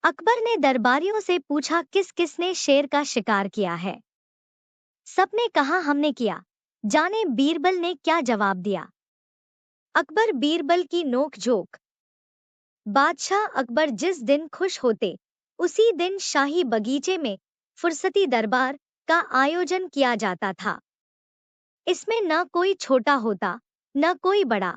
अकबर ने दरबारियों से पूछा किस किसने शेर का शिकार किया है। सबने कहा हमने किया। जाने बीरबल ने क्या जवाब दिया। अकबर बीरबल की नोक-झोंक। बादशाह अकबर जिस दिन खुश होते उसी दिन शाही बगीचे में फुर्सती दरबार का आयोजन किया जाता था। इसमें न कोई छोटा होता न कोई बड़ा।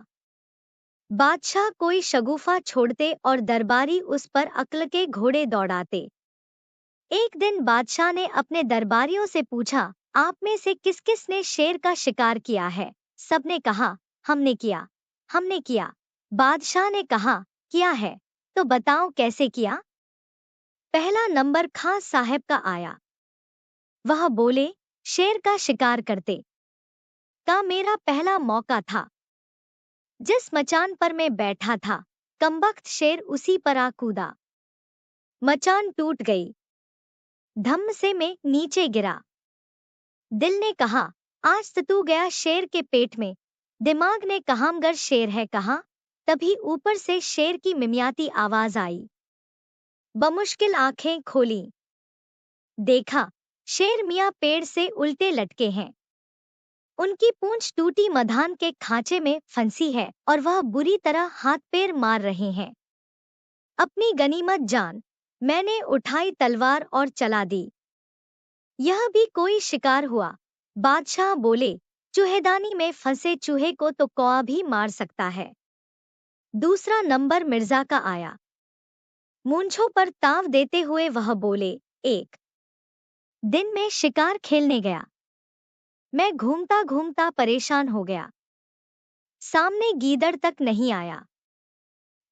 बादशाह कोई शगुफा छोड़ते और दरबारी उस पर अक्ल के घोड़े दौड़ाते। एक दिन बादशाह ने अपने दरबारियों से पूछा, आप में से किस किस ने शेर का शिकार किया है। सबने कहा हमने किया, हमने किया। बादशाह ने कहा किया है तो बताओ कैसे किया। पहला नंबर खां साहब का आया। वह बोले शेर का शिकार करते का मेरा पहला मौका था। जिस मचान पर मैं बैठा था कमबख्त शेर उसी पर आ कूदा। मचान टूट गई। धम्म से मैं नीचे गिरा। दिल ने कहा आज तो तू गया शेर के पेट में। दिमाग ने कहा मगर शेर है कहाँ। तभी ऊपर से शेर की मिमियाती आवाज आई। बमुश्किल आंखें खोली। देखा शेर मियाँ पेड़ से उल्टे लटके हैं। उनकी पूंछ टूटी मधान के खांचे में फंसी है और वह बुरी तरह हाथ पैर मार रहे हैं। अपनी गनीमत जान। मैंने उठाई तलवार और चला दी। यह भी कोई शिकार हुआ। बादशाह बोले चूहेदानी में फंसे चूहे को तो कौआ भी मार सकता है। दूसरा नंबर मिर्जा का आया। मूंछों पर ताव देते हुए वह बोले एक दिन में शिकार खेलने गया। मैं घूमता घूमता परेशान हो गया। सामने गीदड़ तक नहीं आया।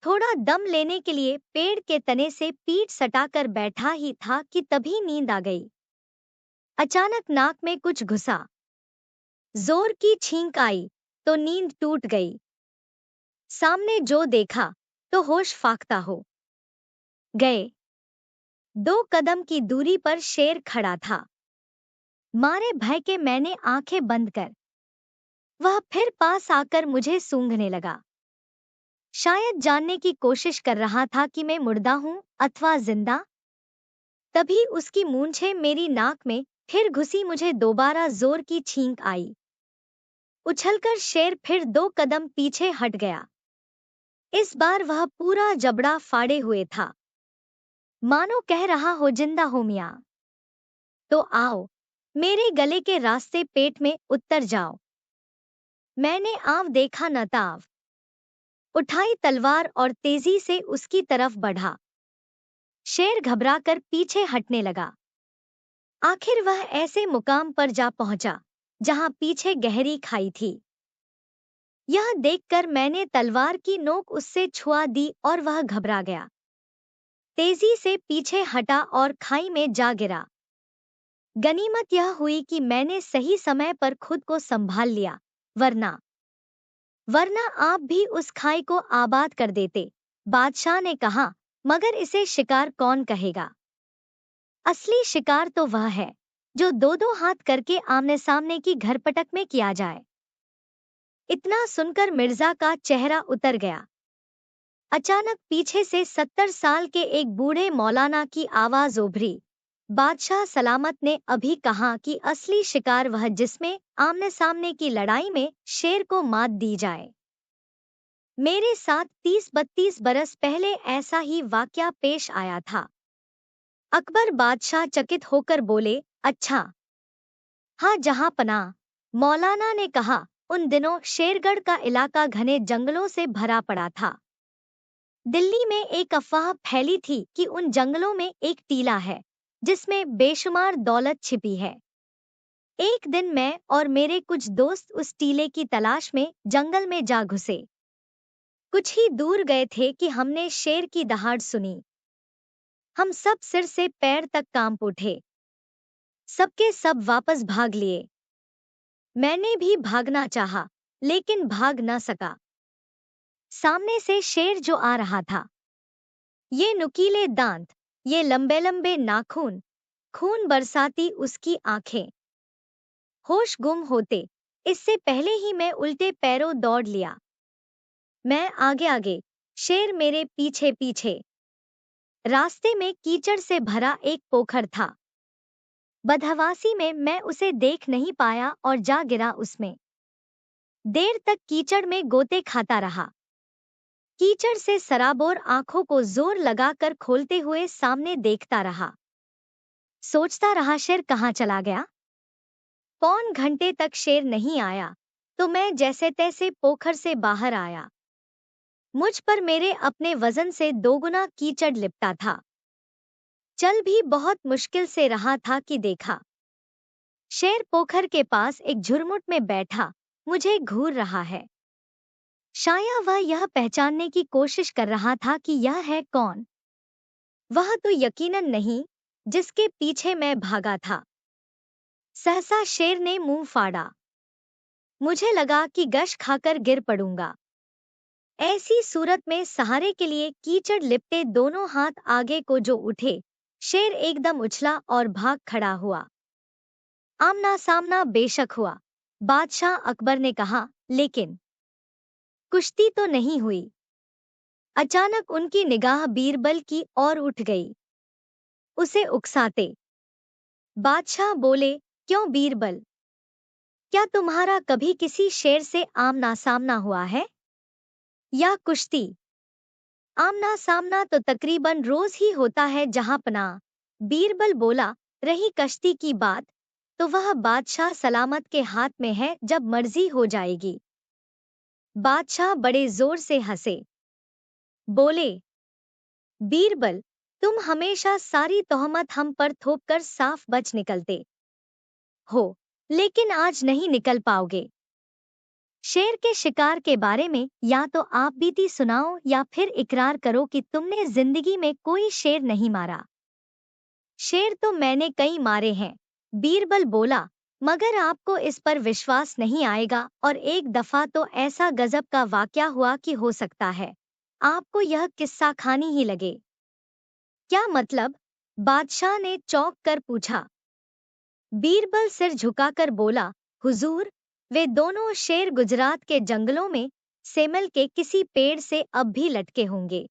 थोड़ा दम लेने के लिए पेड़ के तने से पीठ सटाकर बैठा ही था कि तभी नींद आ गई। अचानक नाक में कुछ घुसा। जोर की छींक आई तो नींद टूट गई। सामने जो देखा तो होश फाख्ता हो गए। 2 कदम की दूरी पर शेर खड़ा था। मारे भय के मैंने आंखें बंद कर वह फिर पास आकर मुझे सूंघने लगा। शायद जानने की कोशिश कर रहा था कि मैं मुर्दा हूं अथवा जिंदा। तभी उसकी मूंछें मेरी नाक में फिर घुसी। मुझे दोबारा जोर की छींक आई। उछलकर शेर फिर 2 कदम पीछे हट गया। इस बार वह पूरा जबड़ा फाड़े हुए था। मानो कह रहा हो जिंदा हो मियां तो आओ मेरे गले के रास्ते पेट में उतर जाओ। मैंने आव देखा न ताव। उठाई तलवार और तेजी से उसकी तरफ बढ़ा। शेर घबराकर पीछे हटने लगा। आखिर वह ऐसे मुकाम पर जा पहुंचा जहां पीछे गहरी खाई थी। यह देखकर मैंने तलवार की नोक उससे छुआ दी और वह घबरा गया। तेजी से पीछे हटा और खाई में जा गिरा। गनीमत यह हुई कि मैंने सही समय पर खुद को संभाल लिया, वरना आप भी उस खाई को आबाद कर देते। बादशाह ने कहा मगर इसे शिकार कौन कहेगा। असली शिकार तो वह है जो 2-2 हाथ करके आमने सामने की घरपटक में किया जाए। इतना सुनकर मिर्जा का चेहरा उतर गया। अचानक पीछे से 70 साल के एक बूढ़े मौलाना की आवाज उभरी। बादशाह सलामत ने अभी कहा कि असली शिकार वह जिसमें आमने सामने की लड़ाई में शेर को मात दी जाए। मेरे साथ 30-32 बरस पहले ऐसा ही वाकया पेश आया था। अकबर बादशाह चकित होकर बोले अच्छा। हाँ जहां पनाह। मौलाना ने कहा उन दिनों शेरगढ़ का इलाका घने जंगलों से भरा पड़ा था। दिल्ली में एक अफवाह फैली थी कि उन जंगलों में एक टीला है जिसमें बेशुमार दौलत छिपी है। एक दिन मैं और मेरे कुछ दोस्त उस टीले की तलाश में जंगल में जा घुसे। कुछ ही दूर गए थे कि हमने शेर की दहाड़ सुनी। हम सब सिर से पैर तक कांप उठे। सबके सब वापस भाग लिए। मैंने भी भागना चाहा, लेकिन भाग न सका। सामने से शेर जो आ रहा था, ये नुकीले दांत, ये लंबे लंबे नाखून, खून बरसाती उसकी आंखें। होश गुम होते इससे पहले ही मैं उल्टे पैरों दौड़ लिया। मैं आगे आगे, शेर मेरे पीछे पीछे। रास्ते में कीचड़ से भरा एक पोखर था। बदहवासी में मैं उसे देख नहीं पाया और जा गिरा उसमें। देर तक कीचड़ में गोते खाता रहा। कीचड़ से सराबोर आंखों को जोर लगाकर खोलते हुए सामने देखता रहा। सोचता रहा शेर कहाँ चला गया। पौन घंटे तक शेर नहीं आया तो मैं जैसे तैसे पोखर से बाहर आया। मुझ पर मेरे अपने वजन से दोगुना कीचड़ लिपटा था। चल भी बहुत मुश्किल से रहा था कि देखा शेर पोखर के पास एक झुरमुट में बैठा मुझे घूर रहा है। शायद वह यह पहचानने की कोशिश कर रहा था कि यह है कौन। वह तो यकीनन नहीं जिसके पीछे मैं भागा था। सहसा शेर ने मुंह फाड़ा। मुझे लगा कि गश खाकर गिर पड़ूंगा। ऐसी सूरत में सहारे के लिए कीचड़ लिपटे दोनों हाथ आगे को जो उठे, शेर एकदम उछला और भाग खड़ा हुआ। आमना सामना बेशक हुआ। बादशाह अकबर ने कहा, लेकिन कुश्ती तो नहीं हुई। अचानक उनकी निगाह बीरबल की ओर उठ गई, उसे उकसाते। बादशाह बोले, क्यों बीरबल, क्या तुम्हारा कभी किसी शेर से आमना सामना हुआ है या कुश्ती? आमना सामना तो तकरीबन रोज ही होता है जहांपना। बीरबल बोला, रही कश्ती की बात तो वह बादशाह सलामत के हाथ में है, जब मर्जी हो जाएगी। बादशाह बड़े जोर से हंसे। बोले, बीरबल, तुम हमेशा सारी तोहमत हम पर थोपकर साफ बच निकलते हो, लेकिन आज नहीं निकल पाओगे। शेर के शिकार के बारे में या तो आप बीती सुनाओ या फिर इकरार करो कि तुमने जिंदगी में कोई शेर नहीं मारा। शेर तो मैंने कई मारे हैं, बीरबल बोला, मगर आपको इस पर विश्वास नहीं आएगा और एक दफा तो ऐसा गजब का वाकया हुआ कि हो सकता है आपको यह किस्सा खानी ही लगे। क्या मतलब? बादशाह ने चौंक कर पूछा। बीरबल सिर झुकाकर बोला, हुजूर, वे दोनों शेर गुजरात के जंगलों में सेमल के किसी पेड़ से अब भी लटके होंगे।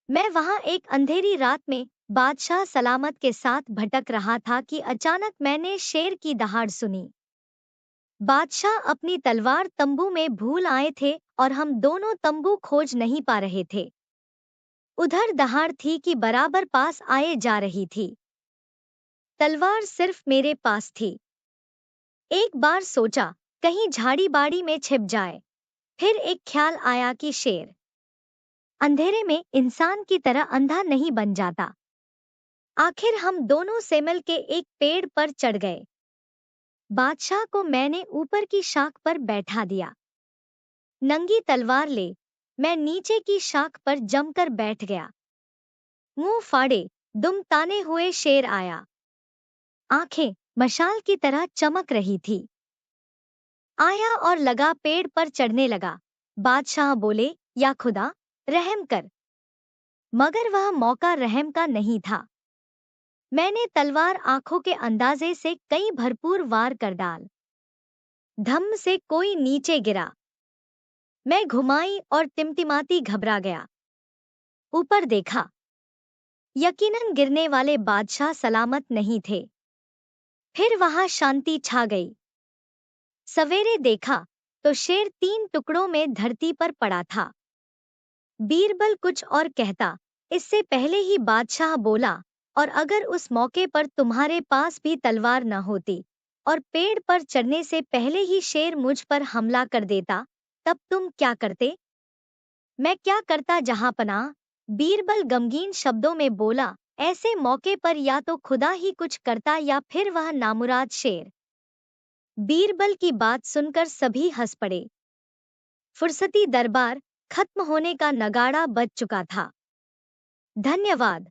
मैं वहां एक अंधेरी रात में बादशाह सलामत के साथ भटक रहा था कि अचानक मैंने शेर की दहाड़ सुनी। बादशाह अपनी तलवार तंबू में भूल आए थे और हम दोनों तंबू खोज नहीं पा रहे थे। उधर दहाड़ थी कि बराबर पास आए जा रही थी। तलवार सिर्फ मेरे पास थी। एक बार सोचा कहीं झाड़ी बाड़ी में छिप जाए, फिर एक ख्याल आया कि शेर अंधेरे में इंसान की तरह अंधा नहीं बन जाता। आखिर हम दोनों सेमल के एक पेड़ पर चढ़ गए। बादशाह को मैंने ऊपर की शाख पर बैठा दिया। नंगी तलवार ले मैं नीचे की शाख पर जमकर बैठ गया। मुंह फाड़े दुम ताने हुए शेर आया। आंखें मशाल की तरह चमक रही थी। आया और लगा पेड़ पर चढ़ने लगा। बादशाह बोले, या खुदा, रहम कर। मगर वह मौका रहम का नहीं था। मैंने तलवार आंखों के अंदाजे से कई भरपूर वार कर डाल। धम से कोई नीचे गिरा। मैं घुमाई और टिमटिमाती घबरा गया। ऊपर देखा, यकीनन गिरने वाले बादशाह सलामत नहीं थे। फिर वहां शांति छा गई। सवेरे देखा तो शेर 3 टुकड़ों में धरती पर पड़ा था। बीरबल कुछ और कहता, इससे पहले ही बादशाह बोला, और अगर उस मौके पर तुम्हारे पास भी तलवार न होती और पेड़ पर चढ़ने से पहले ही शेर मुझ पर हमला कर देता, तब तुम क्या करते? मैं क्या करता जहांपनाह, बीरबल गमगीन शब्दों में बोला, ऐसे मौके पर या तो खुदा ही कुछ करता या फिर वह नामुराद शेर। बीरबल की बात सुनकर सभी हंस पड़े। फुर्सती दरबार खत्म होने का नगाड़ा बज चुका था। धन्यवाद।